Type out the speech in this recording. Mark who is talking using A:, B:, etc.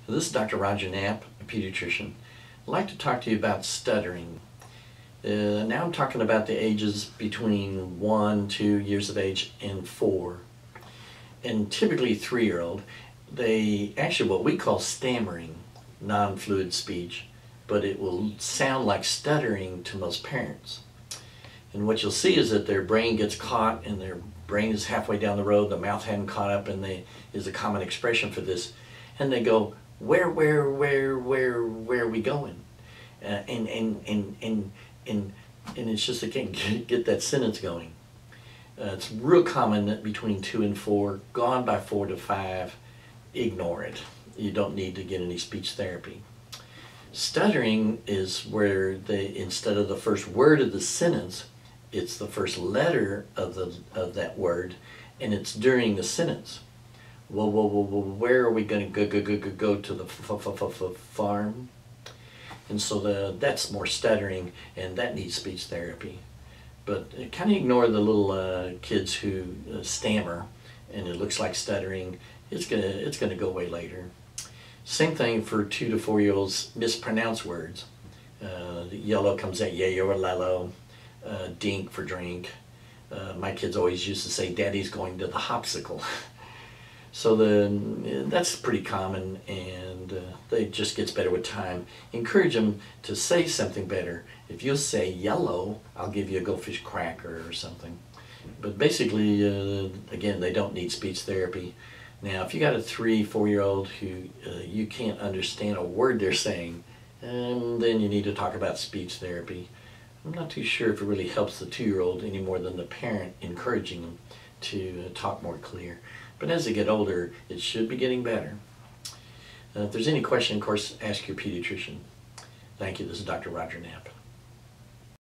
A: This is Dr. Roger Knapp, a pediatrician. I'd like to talk to you about stuttering. Now I'm talking about the ages between 1, 2 years of age and 4. And typically 3-year-old, they actually what we call stammering, non-fluid speech, but it will sound like stuttering to most parents. And what you'll see is that their brain gets caught and their brain is halfway down the road, the mouth hadn't caught up, and is a common expression for this. And they go, where are we going? And it's just they can't get that sentence going. It's real common that between 2 and 4, gone by 4 to 5, ignore it. You don't need to get any speech therapy. Stuttering is where instead of the first word of the sentence, it's the first letter of that word, and it's during the sentence. Well, where are we going to go to the farm? And so that's more stuttering, and that needs speech therapy. But kind of ignore the little kids who stammer, and it looks like stuttering. It's gonna go away later. Same thing for 2 to 4-year-olds mispronounce words. Yellow comes out yayo or lalo. Dink for drink. My kids always used to say, "Daddy's going to the hopsicle." So that's pretty common, and it just gets better with time. Encourage them to say something better. If you'll say yellow, I'll give you a goldfish cracker or something. But basically, again, they don't need speech therapy. Now, if you got a 3, 4-year-old who you can't understand a word they're saying, then you need to talk about speech therapy. I'm not too sure if it really helps the 2-year-old any more than the parent encouraging them to talk more clear. But as they get older, it should be getting better. If there's any question, of course, ask your pediatrician. Thank you. This is Dr. Roger Knapp.